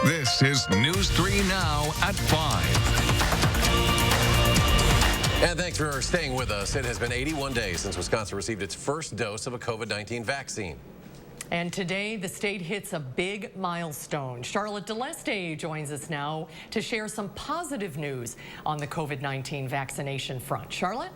This is News 3 Now at 5. And thanks for staying with us. It has been 81 days since Wisconsin received its first dose of a COVID-19 vaccine. And today, the state hits a big milestone. Charlotte DeLeste joins us now to share some positive news on the COVID-19 vaccination front. Charlotte?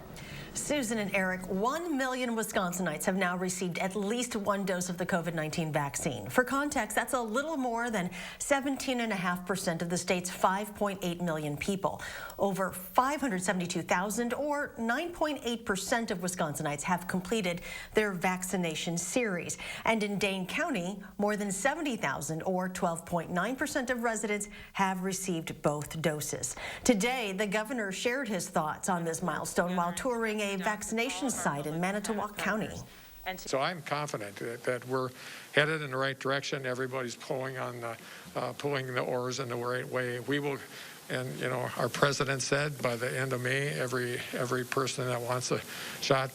Susan and Eric, 1 million Wisconsinites have now received at least one dose of the COVID-19 vaccine. For context, that's a little more than 17.5% of the state's 5.8 million people. Over 572,000, or 9.8% of Wisconsinites, have completed their vaccination series. And in Dane County, more than 70,000, or 12.9% of residents, have received both doses. Today, the governor shared his thoughts on this milestone while touring a vaccination site in Manitowoc County. So I'm confident that we're headed in the right direction. Everybody's pulling the oars in the right way. We will, and our president said by the end of May, every person that wants a shot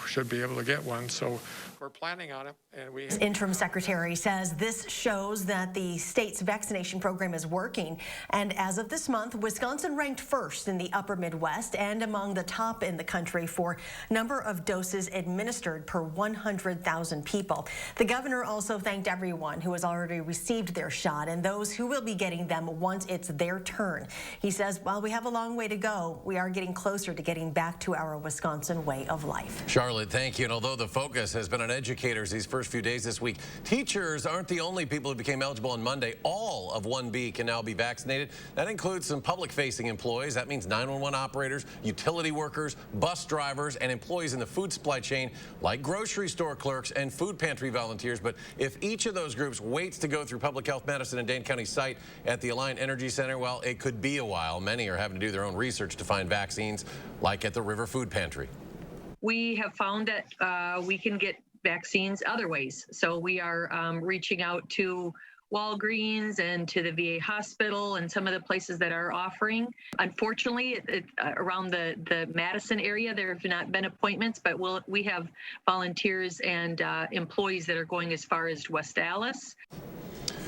should be able to get one. So we're planning on it. And Interim Secretary says this shows that the state's vaccination program is working. And as of this month, Wisconsin ranked first in the upper Midwest and among the top in the country for number of doses administered per 100,000 people. The governor also thanked everyone who has already received their shot and those who will be getting them once it's their turn. He says, while we have a long way to go, we are getting closer to getting back to our Wisconsin way of life. Charlotte, thank you. And although the focus has been on educators these first few days this week, teachers aren't the only people who became eligible on Monday. All of 1B can now be vaccinated. That includes some public-facing employees. That means 911 operators, utility workers, bus drivers, and employees in the food supply chain like grocery store clerks and food pantry volunteers. But if each of those groups waits to go through Public Health Madison and Dane County site at the Alliant Energy Center, well, it could be a while. Many are having to do their own research to find vaccines, like at the River Food Pantry. We have found that we can get vaccines other ways. So we are reaching out to Walgreens and to the VA hospital and some of the places that are offering. Unfortunately, around the Madison area, there have not been appointments, but we have volunteers and employees that are going as far as West Allis.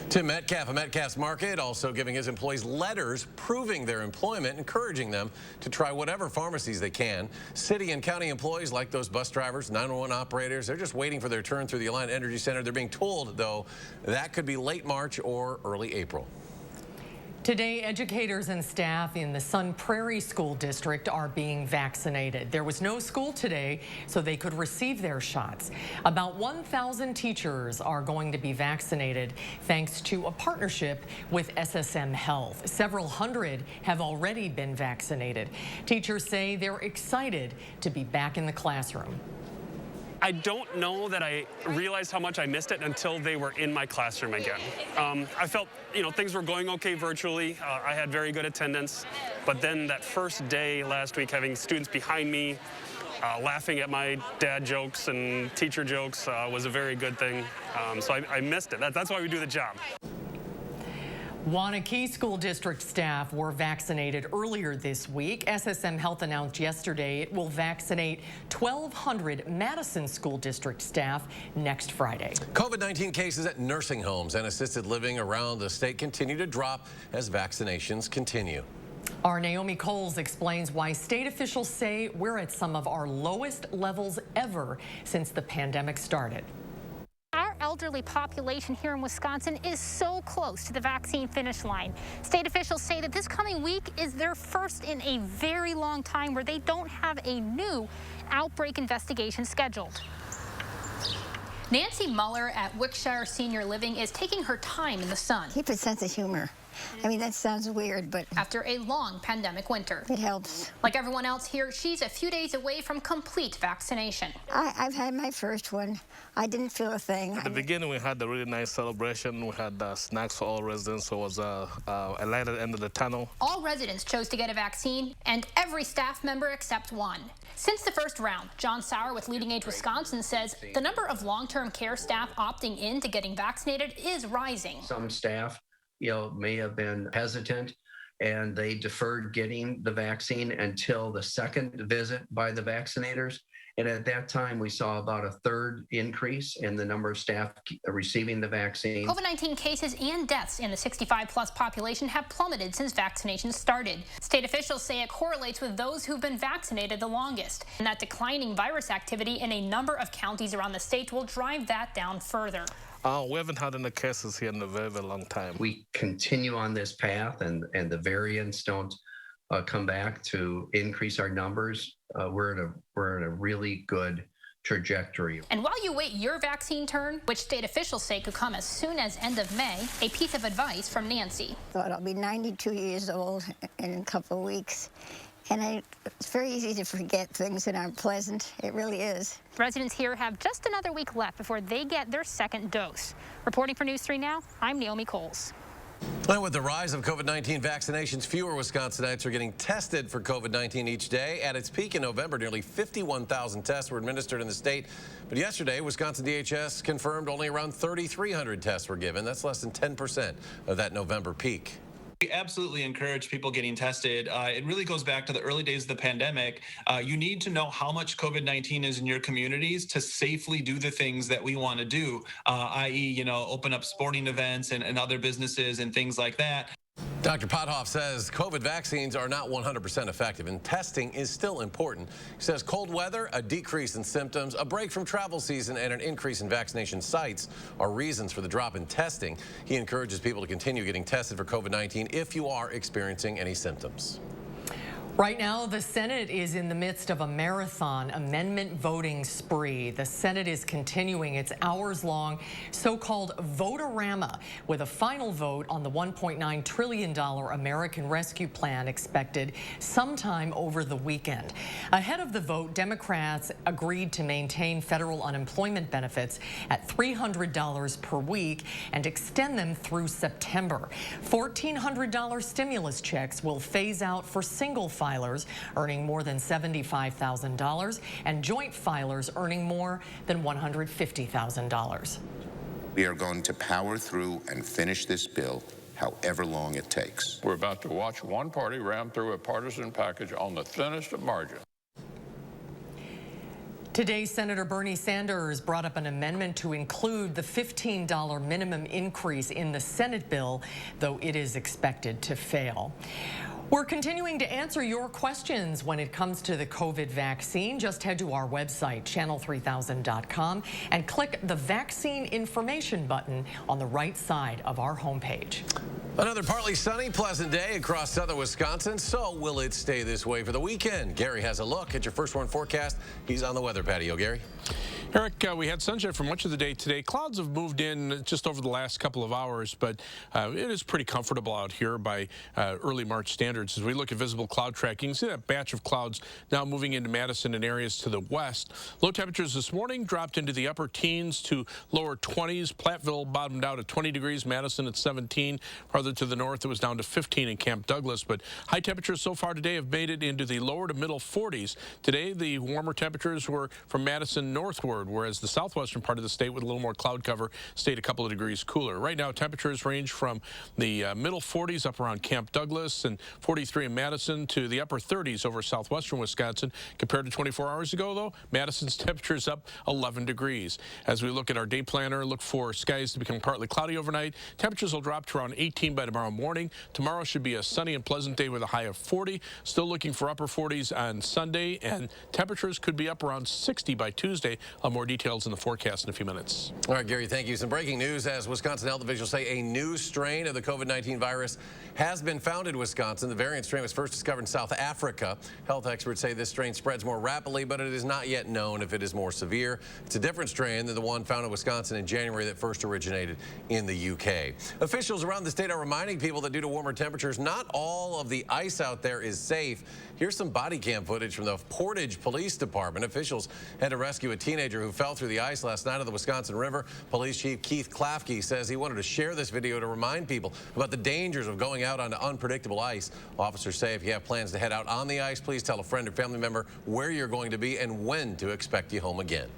Tim Metcalf of Metcalf's Market also giving his employees letters proving their employment, encouraging them to try whatever pharmacies they can. City and county employees like those bus drivers, 911 operators, they're just waiting for their turn through the Alliant Energy Center. They're being told, though, that could be late March or early April. Today, educators and staff in the Sun Prairie School District are being vaccinated. There was no school today, so they could receive their shots. About 1,000 teachers are going to be vaccinated thanks to a partnership with SSM Health. Several hundred have already been vaccinated. Teachers say they're excited to be back in the classroom. I don't know that I realized how much I missed it until they were in my classroom again. I felt, things were going okay virtually. I had very good attendance. But then that first day last week, having students behind me laughing at my dad jokes and teacher jokes was a very good thing. So I missed it. That's why we do the job. Waunakee School District staff were vaccinated earlier this week. SSM Health announced yesterday it will vaccinate 1,200 Madison School District staff next Friday. COVID-19 cases at nursing homes and assisted living around the state continue to drop as vaccinations continue. Our Naomi Coles explains why state officials say we're at some of our lowest levels ever since the pandemic started. Our elderly population here in Wisconsin is so close to the vaccine finish line. State officials say that this coming week is their first in a very long time where they don't have a new outbreak investigation scheduled. Nancy Muller at Wickshire Senior Living is taking her time in the sun. Keep a sense of humor. I mean, that sounds weird, but after a long pandemic winter. It helps. Like everyone else here, she's a few days away from complete vaccination. I've had my first one. I didn't feel a thing. At the beginning, we had a really nice celebration. We had snacks for all residents, so it was a light at the end of the tunnel. All residents chose to get a vaccine, and every staff member except one. Since the first round, John Sauer with Leading Age Wisconsin says the number of long-term care staff opting in to getting vaccinated is rising. Some staff may have been hesitant and they deferred getting the vaccine until the second visit by the vaccinators. And at that time, we saw about a third increase in the number of staff receiving the vaccine. COVID-19 cases and deaths in the 65-plus population have plummeted since vaccinations started. State officials say it correlates with those who've been vaccinated the longest, and that declining virus activity in a number of counties around the state will drive that down further. We haven't had any cases here in a very, very long time. We continue on this path, and the variants don't come back to increase our numbers. We're in a really good trajectory. And while you wait your vaccine turn, which state officials say could come as soon as end of May, a piece of advice from Nancy. Thought I'll be 92 years old in a couple of weeks. And it's very easy to forget things that aren't pleasant. It really is. Residents here have just another week left before they get their second dose. Reporting for News 3 Now, I'm Naomi Coles. Well, with the rise of COVID-19 vaccinations, fewer Wisconsinites are getting tested for COVID-19 each day. At its peak in November, nearly 51,000 tests were administered in the state. But yesterday, Wisconsin DHS confirmed only around 3,300 tests were given. That's less than 10% of that November peak. We absolutely encourage people getting tested. It really goes back to the early days of the pandemic. You need to know how much COVID-19 is in your communities to safely do the things that we want to do, i.e., open up sporting events and other businesses and things like that. Dr. Pothoff says COVID vaccines are not 100% effective, and testing is still important. He says cold weather, a decrease in symptoms, a break from travel season, and an increase in vaccination sites are reasons for the drop in testing. He encourages people to continue getting tested for COVID-19 if you are experiencing any symptoms. Right now, the Senate is in the midst of a marathon amendment voting spree. The Senate is continuing its hours-long so-called vote-a-rama with a final vote on the $1.9 trillion American Rescue Plan expected sometime over the weekend. Ahead of the vote, Democrats agreed to maintain federal unemployment benefits at $300 per week and extend them through September. $1,400 stimulus checks will phase out for single filers earning more than $75,000 and joint filers earning more than $150,000. We are going to power through and finish this bill however long it takes. We're about to watch one party ram through a partisan package on the thinnest of margins. Today, Senator Bernie Sanders brought up an amendment to include the $15 minimum increase in the Senate bill, though it is expected to fail. We're continuing to answer your questions when it comes to the COVID vaccine. Just head to our website, channel3000.com, and click the vaccine information button on the right side of our homepage. Another partly sunny, pleasant day across southern Wisconsin. So will it stay this way for the weekend? Gary has a look at your first warn forecast. He's on the weather patio. Gary? Eric, we had sunshine for much of the day today. Clouds have moved in just over the last couple of hours, but it is pretty comfortable out here by early March standards. As we look at visible cloud tracking, you can see that batch of clouds now moving into Madison and areas to the west. Low temperatures this morning dropped into the upper teens to lower 20s. Platteville bottomed out at 20 degrees, Madison at 17. Farther to the north, it was down to 15 in Camp Douglas, but high temperatures so far today have made it into the lower to middle 40s. Today, the warmer temperatures were from Madison northward, whereas the southwestern part of the state with a little more cloud cover stayed a couple of degrees cooler. Right now, temperatures range from the middle 40s up around Camp Douglas and 43 in Madison to the upper 30s over southwestern Wisconsin. Compared to 24 hours ago, though, Madison's temperature is up 11 degrees. As we look at our day planner, look for skies to become partly cloudy overnight. Temperatures will drop to around 18 by tomorrow morning. Tomorrow should be a sunny and pleasant day with a high of 40. Still looking for upper 40s on Sunday, and temperatures could be up around 60 by Tuesday. More details in the forecast in a few minutes. All right, Gary, thank you. Some breaking news as Wisconsin health officials say a new strain of the COVID-19 virus has been found in Wisconsin. The variant strain was first discovered in South Africa. Health experts say this strain spreads more rapidly, but it is not yet known if it is more severe. It's a different strain than the one found in Wisconsin in January that first originated in the UK. Officials around the state are reminding people that due to warmer temperatures, not all of the ice out there is safe. Here's some body cam footage from the Portage Police Department. Officials had to rescue a teenager who fell through the ice last night on the Wisconsin River. Police Chief Keith Klafke says he wanted to share this video to remind people about the dangers of going out onto unpredictable ice. Officers say if you have plans to head out on the ice, please tell a friend or family member where you're going to be and when to expect you home again.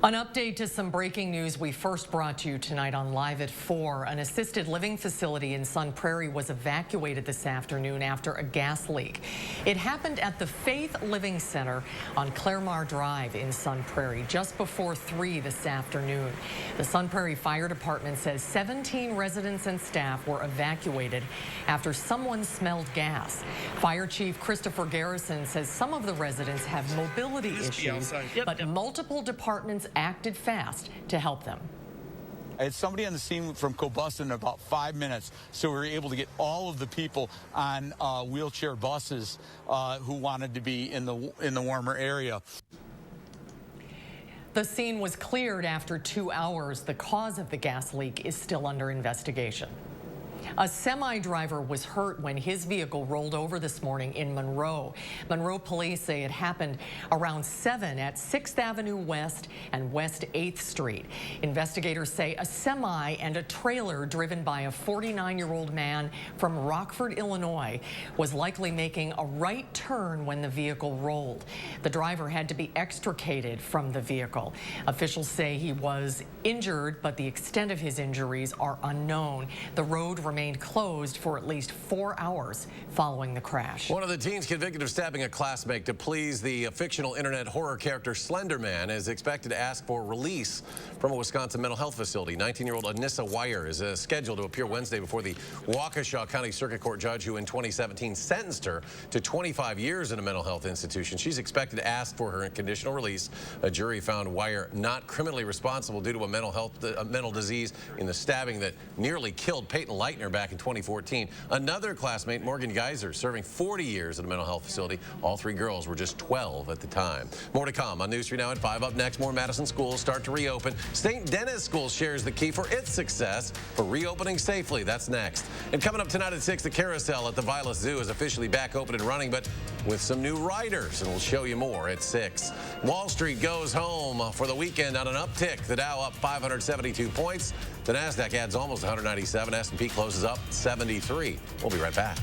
An update to some breaking news we first brought to you tonight on Live at 4. An assisted living facility in Sun Prairie was evacuated this afternoon after a gas leak. It happened at the Faith Living Center on Claremar Drive in Sun Prairie just before 3 this afternoon. The Sun Prairie Fire Department says 17 residents and staff were evacuated after someone smelled gas. Fire Chief Christopher Garrison says some of the residents have mobility issues, but multiple departments acted fast to help them. I had somebody on the scene from combustion in about 5 minutes, so we were able to get all of the people on wheelchair buses who wanted to be in the warmer area. The scene was cleared after 2 hours. The cause of the gas leak is still under investigation. A semi-driver was hurt when his vehicle rolled over this morning in Monroe. Monroe police say it happened around 7 at 6th Avenue West and West 8th Street. Investigators say a semi and a trailer driven by a 49-year-old man from Rockford, Illinois, was likely making a right turn when the vehicle rolled. The driver had to be extricated from the vehicle. Officials say he was injured, but the extent of his injuries are unknown. The road remained closed for at least 4 hours following the crash. One of the teens convicted of stabbing a classmate to please the fictional internet horror character Slender Man is expected to ask for release from a Wisconsin mental health facility. 19-year-old Anissa Wire is scheduled to appear Wednesday before the Waukesha County Circuit Court judge who in 2017 sentenced her to 25 years in a mental health institution. She's expected to ask for her conditional release. A jury found Wire not criminally responsible due to a mental disease in the stabbing that nearly killed Peyton Leitner back in 2014. Another classmate, Morgan Geyser, serving 40 years at a mental health facility. All 3 girls were just 12 at the time. More to come on News 3 Now at 5. Up next, more Madison schools start to reopen. St. Denis School shares the key for its success for reopening safely. That's next. And coming up tonight at 6, the carousel at the Vilas Zoo is officially back open and running, but with some new riders, and we'll show you more at 6. Wall Street goes home for the weekend on an uptick. The Dow up 572 points. The Nasdaq adds almost 197. S&P closes up 73. We'll be right back.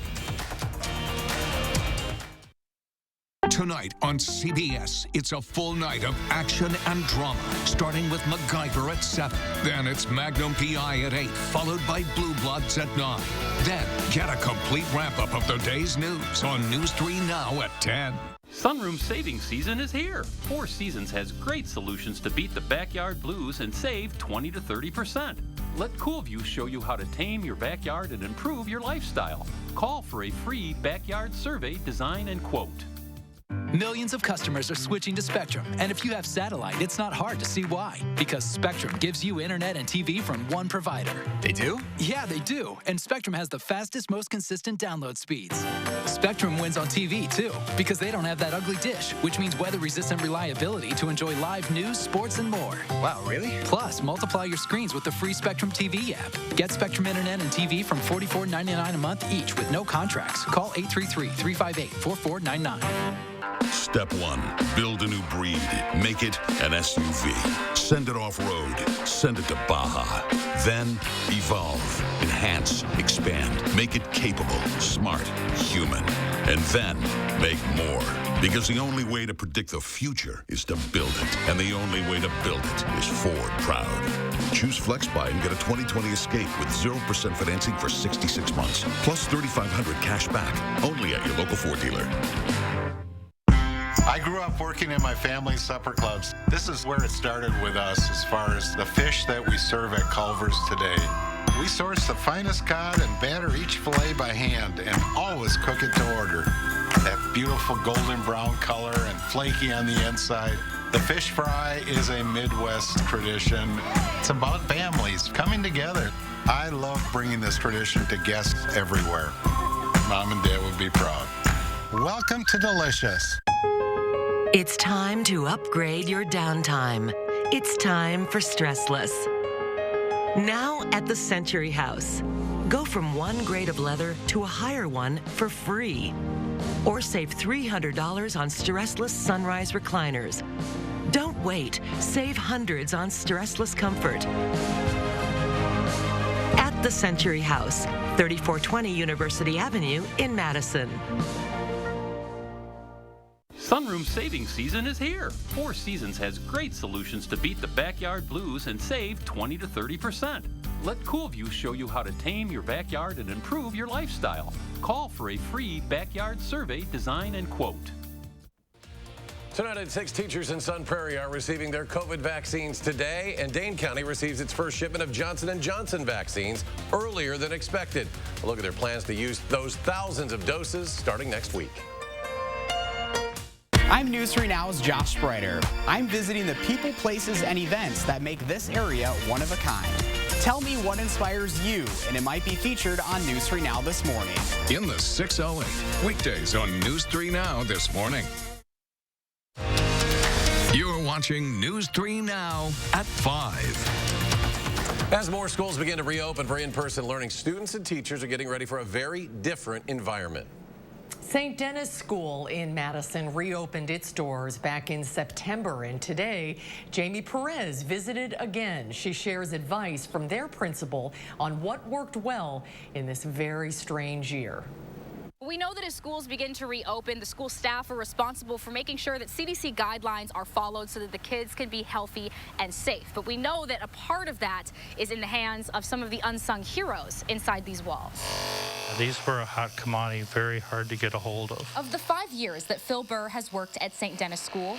Tonight on CBS, it's a full night of action and drama, starting with MacGyver at 7. Then it's Magnum P.I. at 8, followed by Blue Bloods at 9. Then get a complete wrap-up of the day's news on News 3 Now at 10. Sunroom savings season is here. Four Seasons has great solutions to beat the backyard blues and save 20 to 30%. Let CoolView show you how to tame your backyard and improve your lifestyle. Call for a free backyard survey, design, and quote. Millions of customers are switching to Spectrum, and if you have satellite, it's not hard to see why. Because Spectrum gives you internet and TV from one provider. They do? Yeah, they do. And Spectrum has the fastest, most consistent download speeds. Spectrum wins on TV, too, because they don't have that ugly dish, which means weather-resistant reliability to enjoy live news, sports, and more. Wow, really? Plus, multiply your screens with the free Spectrum TV app. Get Spectrum internet and TV from $44.99 a month each with no contracts. Call 833-358-4499. Step 1, build a new breed. Make it an SUV. Send it off-road. Send it to Baja. Then evolve, enhance, expand. Make it capable, smart, human. And then make more. Because the only way to predict the future is to build it. And the only way to build it is Ford Proud. Choose FlexBuy and get a 2020 Escape with 0% financing for 66 months. Plus $3,500 cash back. Only at your local Ford dealer. I grew up working in my family's supper clubs. This is where it started with us as far as the fish that we serve at Culver's today. We source the finest cod and batter each fillet by hand and always cook it to order. That beautiful golden brown color and flaky on the inside. The fish fry is a Midwest tradition. It's about families coming together. I love bringing this tradition to guests everywhere. Mom and Dad would be proud. Welcome to Delicious. It's time to upgrade your downtime. It's time for Stressless. Now at the Century House. Go from one grade of leather to a higher one for free. Or save $300 on Stressless Sunrise recliners. Don't wait. Save hundreds on Stressless comfort. At the Century House, 3420 University Avenue in Madison. Sunroom bathroom saving season is here. Four Seasons has great solutions to beat the backyard blues and save 20 to 30%. Let Coolview show you how to tame your backyard and improve your lifestyle. Call for a free backyard survey, design, and quote. Tonight at 6, teachers in Sun Prairie are receiving their COVID vaccines today, and Dane County receives its first shipment of Johnson & Johnson vaccines earlier than expected. A look at their plans to use those thousands of doses starting next week. I'm News 3 Now's Josh Spreiter. I'm visiting the people, places, and events that make this area one of a kind. Tell me what inspires you, and it might be featured on News 3 Now this morning. In the 608, weekdays on News 3 Now this morning. You're watching News 3 Now at 5. As more schools begin to reopen for in-person learning, students and teachers are getting ready for a very different environment. St. Denis School in Madison reopened its doors back in September, and today, Jamie Perez visited again. She shares advice from their principal on what worked well in this very strange year. We know that as schools begin to reopen, the school staff are responsible for making sure that CDC guidelines are followed so that the kids can be healthy and safe. But we know that a part of that is in the hands of some of the unsung heroes inside these walls. These were a hot commodity, very hard to get a hold of. Of the 5 years that Phil Burr has worked at St. Denis School,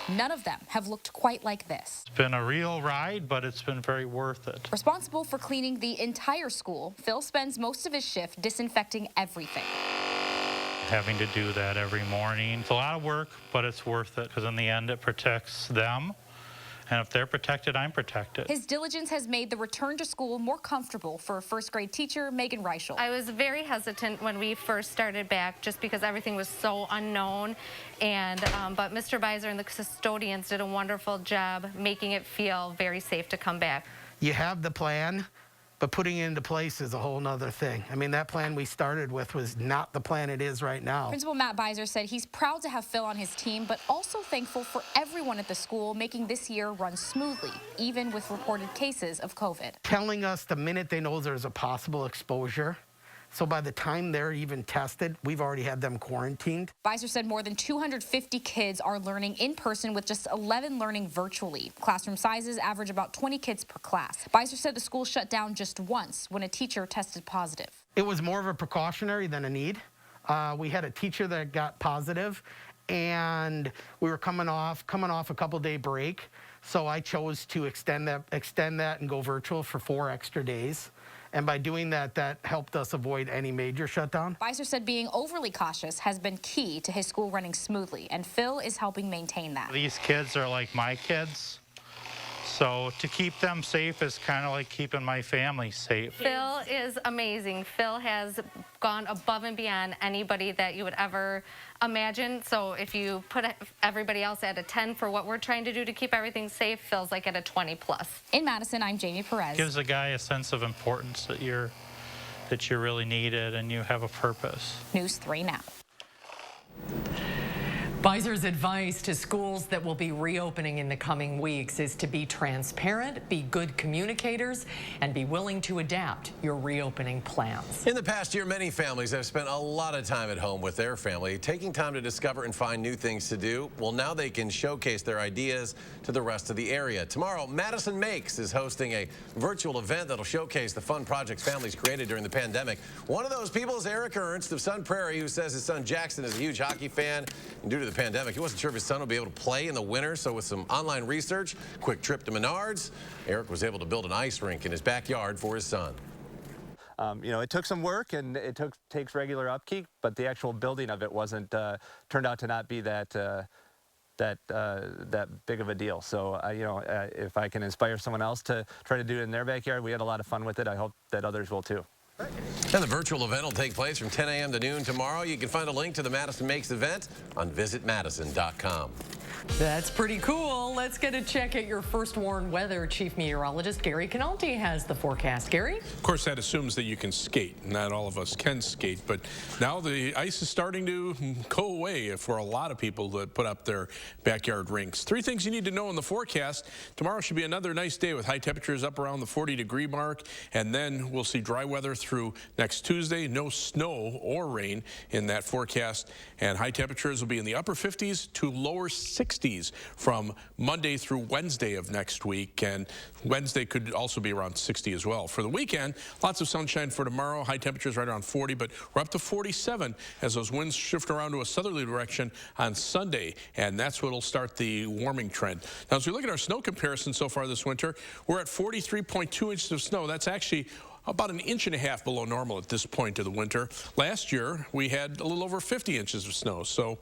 none of them have looked quite like this. It's been a real ride, but it's been very worth it. Responsible for cleaning the entire school, Phil spends most of his shift disinfecting everything. Having to do that every morning. It's a lot of work, but it's worth it because in the end it protects them. And if they're protected, I'm protected. His diligence has made the return to school more comfortable for first grade teacher Megan Reichel. I was very hesitant when we first started back just because everything was so unknown. And but Mr. Beiser and the custodians did a wonderful job making it feel very safe to come back. You have the plan, but putting it into place is a whole nother thing. I mean, that plan we started with was not the plan it is right now. Principal Matt Beiser said he's proud to have Phil on his team, but also thankful for everyone at the school making this year run smoothly, even with reported cases of COVID. Telling us the minute they know there's a possible exposure, so by the time they're even tested, we've already had them quarantined. Beiser said more than 250 kids are learning in person with just 11 learning virtually. Classroom sizes average about 20 kids per class. Beiser said the school shut down just once when a teacher tested positive. It was more of a precautionary than a need. We had a teacher that got positive, and we were coming off a couple-day break. So I chose to extend that and go virtual for 4 extra days. And by doing that, that helped us avoid any major shutdown. Beiser said being overly cautious has been key to his school running smoothly, and Phil is helping maintain that. These kids are like my kids. So to keep them safe is kind of like keeping my family safe. Phil is amazing. Phil has gone above and beyond anybody that you would ever imagine. So if you put everybody else at a 10 for what we're trying to do to keep everything safe, Phil's like at a 20 plus. In Madison, I'm Jamie Perez. Gives a guy a sense of importance that you're really needed and you have a purpose. News 3 Now. Beiser's advice to schools that will be reopening in the coming weeks is to be transparent, be good communicators, and be willing to adapt your reopening plans. In the past year, many families have spent a lot of time at home with their family, taking time to discover and find new things to do. Well, now they can showcase their ideas to the rest of the area. Tomorrow, Madison Makes is hosting a virtual event that'll showcase the fun projects families created during the pandemic. One of those people is Eric Ernst of Sun Prairie, who says his son Jackson is a huge hockey fan, and due to the pandemic, he wasn't sure if his son would be able to play in the winter, so with some online research, quick trip to Menards, Eric was able to build an ice rink in his backyard for his son. You know, it took some work and it takes regular upkeep, but the actual building of it wasn't turned out to not be that big of a deal. So, you know, if I can inspire someone else to try to do it in their backyard, we had a lot of fun with it. I hope that others will too. And the virtual event will take place from 10 a.m. to noon tomorrow. You can find a link to the Madison Makes event on visitmadison.com. That's pretty cool. let's get a check at your first warned weather. Chief Meteorologist Gary Canalti has the forecast. Gary? Of course, that assumes that you can skate. Not all of us can skate, but now the ice is starting to go away for a lot of people that put up their backyard rinks. 3 things you need to know in the forecast. Tomorrow should be another nice day with high temperatures up around the 40-degree mark, and then we'll see dry weather through next Tuesday. No snow or rain in that forecast, and high temperatures will be in the upper 50s to lower 60s from Monday through Wednesday of next week, and Wednesday could also be around 60 as well. For the weekend, lots of sunshine for tomorrow. High temperatures right around 40, but we're up to 47 as those winds shift around to a southerly direction on Sunday, and that's what will start the warming trend. Now, as we look at our snow comparison so far this winter, we're at 43.2 inches of snow. That's actually about 1.5 inches below normal at this point of the winter. Last year, we had a little over 50 inches of snow. So,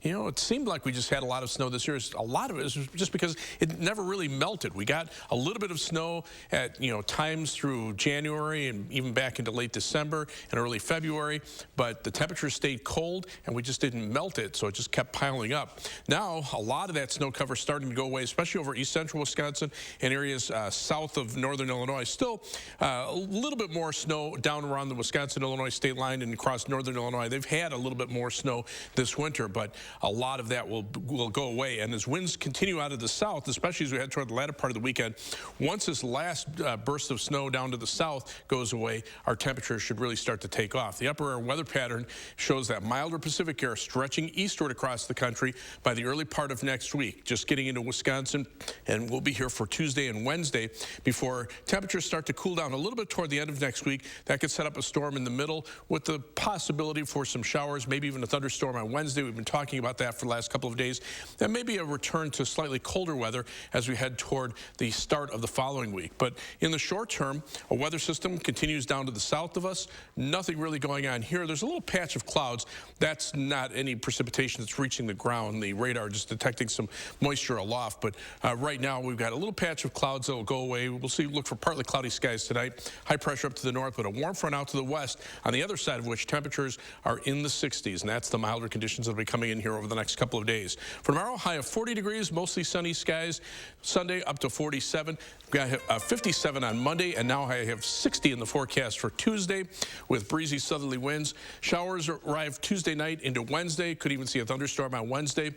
you know, it seemed like we just had a lot of snow this year. A lot of it is just because it never really melted. We got a little bit of snow at, times through January and even back into late December and early February, but the temperature stayed cold and we just didn't melt it, so it just kept piling up. Now, a lot of that snow cover is starting to go away, especially over east central Wisconsin and areas south of northern Illinois. Still, a little bit more snow down around the Wisconsin-Illinois state line and across northern Illinois. They've had a little bit more snow this winter, but a lot of that will go away. And as winds continue out of the south, especially as we head toward the latter part of the weekend, once this last burst of snow down to the south goes away, our temperatures should really start to take off. The upper air weather pattern shows that milder Pacific air stretching eastward across the country by the early part of next week, just getting into Wisconsin, and we'll be here for Tuesday and Wednesday before temperatures start to cool down a little bit toward the end of next week. That could set up a storm in the middle with the possibility for some showers, maybe even a thunderstorm on Wednesday. We've been talking about that for the last couple of days. And maybe a return to slightly colder weather as we head toward the start of the following week. But in the short term, a weather system continues down to the south of us. Nothing really going on here. There's a little patch of clouds. That's not any precipitation that's reaching the ground. The radar just detecting some moisture aloft. But right now, we've got a little patch of clouds that will go away. We'll look for partly cloudy skies tonight. High pressure up to the north, but a warm front out to the west, on the other side of which temperatures are in the 60s, and that's the milder conditions that will be coming in here over the next couple of days. For tomorrow, high of 40 degrees, mostly sunny skies. Sunday up to 47. We've got 57 on Monday, and now I have 60 in the forecast for Tuesday with breezy southerly winds. Showers arrive Tuesday night into Wednesday. Could even see a thunderstorm on Wednesday.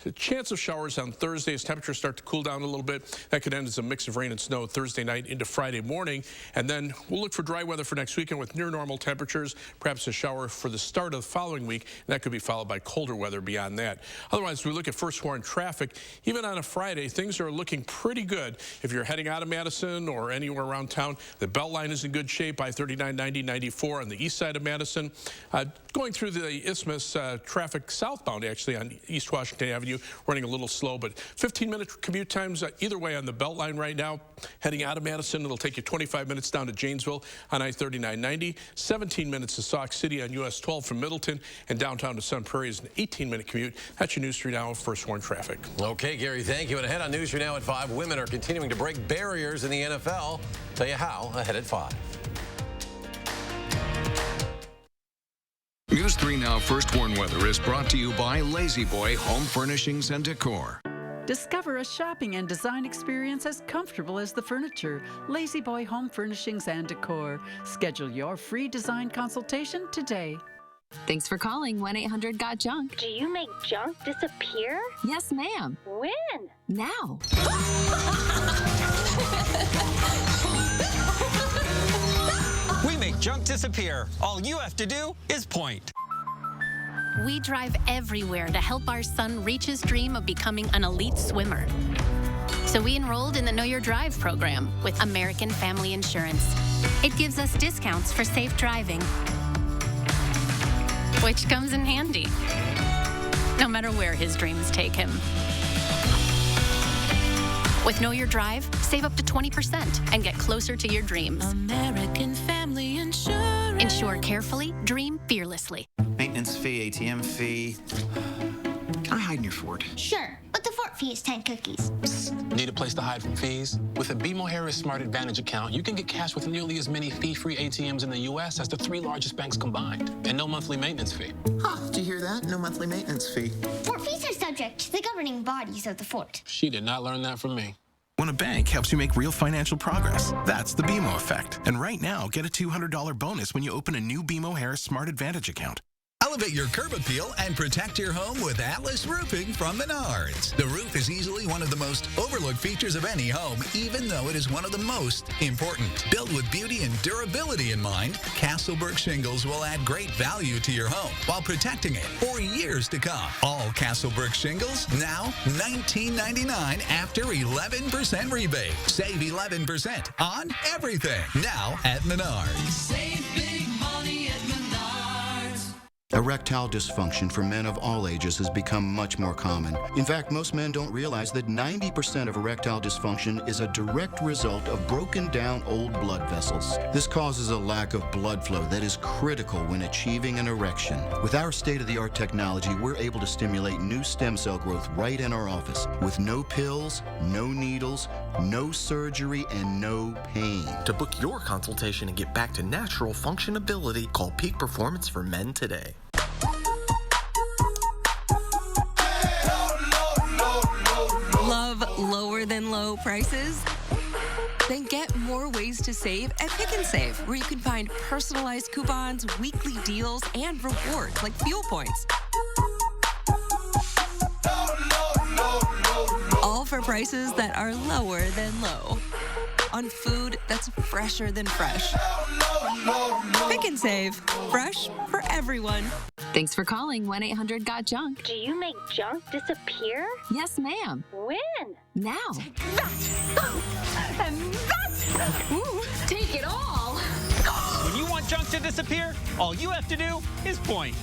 A chance of showers on Thursday as temperatures start to cool down a little bit. That could end as a mix of rain and snow Thursday night into Friday morning, and then we'll look for dry weather for next weekend with near normal temperatures, perhaps a shower for the start of the following week, and that could be followed by colder weather beyond that. Otherwise, we look at first warned traffic. Even on a Friday, things are looking pretty good. If you're heading out of Madison or anywhere around town, the Beltline is in good shape. I-39, 90, 94 on the east side of Madison. Going through the Isthmus, traffic southbound actually on East Washington Avenue, running a little slow, but 15-minute commute times either way on the Beltline right now. Heading out of Madison, it'll take you 25 minutes down to Janesville on I-39, 90, 17 minutes to Sauk City on US 12 from Middleton, and downtown to Sun Prairie is an 18-minute commute. That's your News 3 Now first warned traffic. Okay, Gary, thank you. And ahead on News 3 Now at 5, women are continuing to break barriers in the NFL. Tell you how ahead at 5. News 3 Now First Warn Weather is brought to you by Lazy Boy Home Furnishings and Decor. Discover a shopping and design experience as comfortable as the furniture. Lazy Boy Home Furnishings and Decor. Schedule your free design consultation today. Thanks for calling 1-800-GOT-JUNK. Do you make junk disappear? Yes, ma'am. When? Now. We make junk disappear. All you have to do is point. We drive everywhere to help our son reach his dream of becoming an elite swimmer. So we enrolled in the Know Your Drive program with American Family Insurance. It gives us discounts for safe driving, which comes in handy, no matter where his dreams take him. With Know Your Drive, save up to 20% and get closer to your dreams. American Family Insurance. Insure carefully, dream fearlessly. Maintenance fee, ATM fee. Can I hide in your Ford? Sure, but the Ford Toffee is 10 cookies. Need a place to hide from fees? With a BMO Harris Smart Advantage account, you can get cash with nearly as many fee-free ATMs in the U.S. as the 3 largest banks combined, and no monthly maintenance fee. Huh, did you hear that? No monthly maintenance fee. Fort fees are subject to the governing bodies of the fort. She did not learn that from me. When a bank helps you make real financial progress, that's the BMO effect. And right now, get a $200 bonus when you open a new BMO Harris Smart Advantage account. Elevate your curb appeal and protect your home with Atlas Roofing from Menards. The roof is easily one of the most overlooked features of any home, even though it is one of the most important. Built with beauty and durability in mind, Castleberg shingles will add great value to your home while protecting it for years to come. All Castleberg shingles now $19.99 after 11% rebate. Save 11% on everything now at Menards. Save big money at Menards. Erectile dysfunction for men of all ages has become much more common. In fact, most men don't realize that 90% of erectile dysfunction is a direct result of broken down old blood vessels. This causes a lack of blood flow that is critical when achieving an erection. With our state-of-the-art technology, we're able to stimulate new stem cell growth right in our office with no pills, no needles, no surgery, and no pain. To book your consultation and get back to natural functionability, call Peak Performance for Men today. Love lower than low prices? Then get more ways to save at Pick and Save, where you can find personalized coupons, weekly deals, and rewards like fuel points. All for prices that are lower than low. On food that's fresher than fresh. Pick and Save. Fresh for everyone. Thanks for calling 1-800-GOT-JUNK. Do you make junk disappear? Yes, ma'am. When? Now. And that! Ooh, take it all. When you want junk to disappear, all you have to do is point.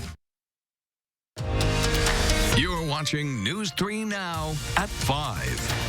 You're watching News 3 Now at 5.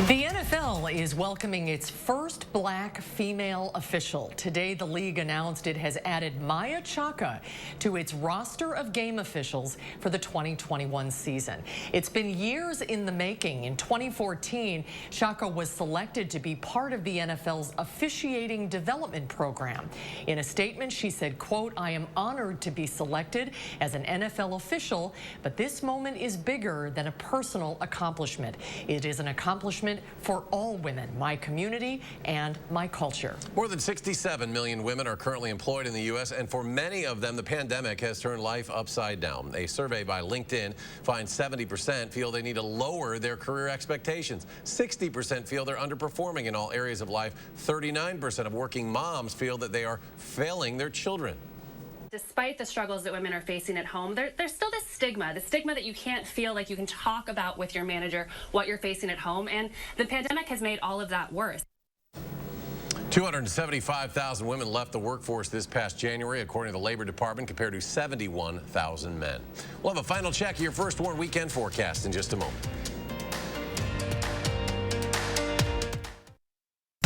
The NFL is welcoming its first black female official. Today, the league announced it has added Maya Chaka to its roster of game officials for the 2021 season. It's been years in the making. In 2014, Chaka was selected to be part of the NFL's officiating development program. In a statement, she said, quote, "I am honored to be selected as an NFL official, but this moment is bigger than a personal accomplishment. It is an accomplishment for all women, my community, and my culture." More than 67 million women are currently employed in the U.S., and for many of them, the pandemic has turned life upside down. A survey by LinkedIn finds 70% feel they need to lower their career expectations. 60% feel they're underperforming in all areas of life. 39% of working moms feel that they are failing their children. Despite the struggles that women are facing at home, there's still this stigma, the stigma that you can't feel like you can talk about with your manager what you're facing at home, and the pandemic has made all of that worse. 275,000 women left the workforce this past January, according to the Labor Department, compared to 71,000 men. We'll have a final check of your First Warn weekend forecast in just a moment.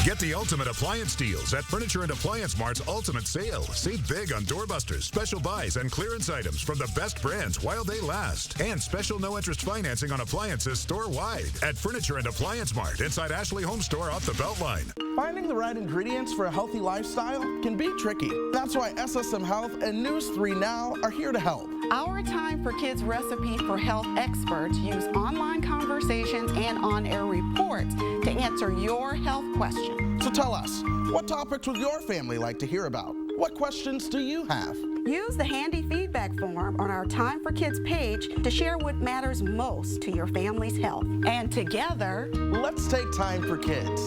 Get the ultimate appliance deals at Furniture and Appliance Mart's Ultimate Sale. Save big on doorbusters, special buys, and clearance items from the best brands while they last. And special no-interest financing on appliances store-wide at Furniture and Appliance Mart inside Ashley Home Store off the Beltline. Finding the right ingredients for a healthy lifestyle can be tricky. That's why SSM Health and News 3 Now are here to help. Our Time for Kids recipe for health experts use online conversations and on-air reports to answer your health questions. So tell us, what topics would your family like to hear about? What questions do you have? Use the handy feedback form on our Time for Kids page to share what matters most to your family's health. And together, let's take time for kids.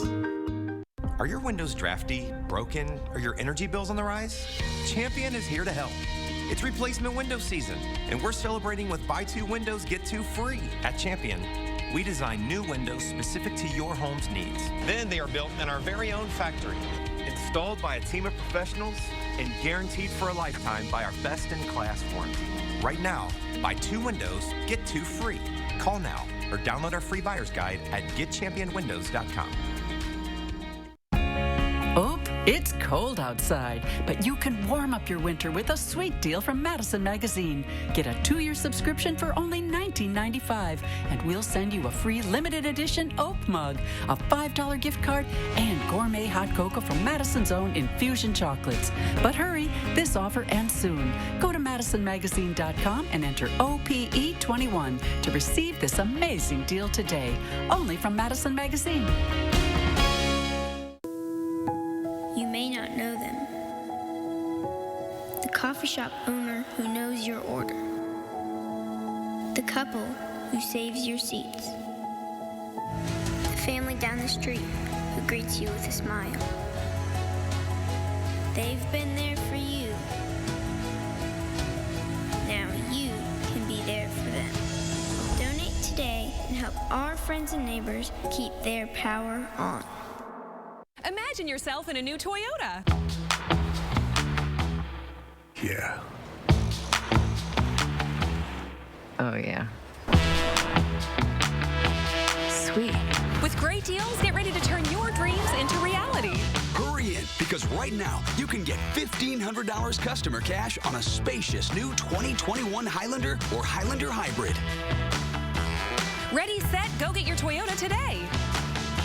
Are your windows drafty, broken, or your energy bills on the rise? Champion is here to help. It's replacement window season, and we're celebrating with buy 2 windows, get 2 free. At Champion, we design new windows specific to your home's needs. Then they are built in our very own factory, installed by a team of professionals, and guaranteed for a lifetime by our best-in-class warranty. Right now, buy 2 windows, get 2 free. Call now or download our free buyer's guide at getchampionwindows.com. Oop, It's cold outside, but you can warm up your winter with a sweet deal from Madison Magazine. Get a 2-year subscription for only $19.95, and we'll send you a free limited edition oak mug, a $5 gift card, and gourmet hot cocoa from Madison's own infusion chocolates. But hurry, this offer ends soon. Go to MadisonMagazine.com and enter OPE21 to receive this amazing deal today, only from Madison Magazine. You may not know them. The coffee shop owner who knows your order. The couple who saves your seats. The family down the street who greets you with a smile. They've been there for you. Now you can be there for them. Donate today and help our friends and neighbors keep their power on. Imagine yourself in a new Toyota. Yeah. Oh, yeah. Sweet. With great deals, get ready to turn your dreams into reality. Hurry in, because right now you can get $1,500 customer cash on a spacious new 2021 Highlander or Highlander Hybrid. Ready, set, go get your Toyota today.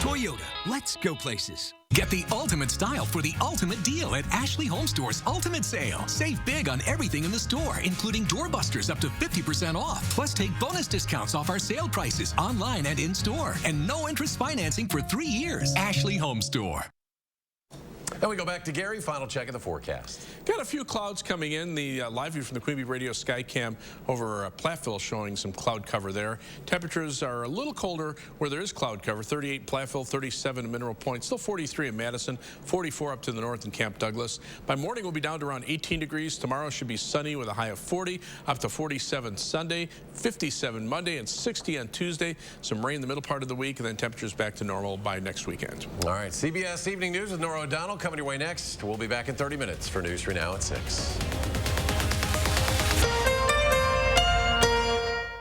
Toyota, let's go places. Get the ultimate style for the ultimate deal at Ashley Home Store's Ultimate Sale. Save big on everything in the store, including doorbusters up to 50% off. Plus, take bonus discounts off our sale prices online and in-store. And no interest financing for 3 years. Ashley Home Store. And we go back to Gary. Final check of the forecast. Got a few clouds coming in. The live view from the Queen Bee Radio Skycam over Platteville showing some cloud cover there. Temperatures are a little colder where there is cloud cover. 38 in Platteville, 37 in Mineral Point, still 43 in Madison, 44 up to the north in Camp Douglas. By morning, we'll be down to around 18 degrees. Tomorrow should be sunny with a high of 40, up to 47 Sunday, 57 Monday, and 60 on Tuesday. Some rain in the middle part of the week, and then temperatures back to normal by next weekend. All right, CBS Evening News with Nora O'Donnell coming your way next. We'll be back in 30 minutes for News 3 Now at 6.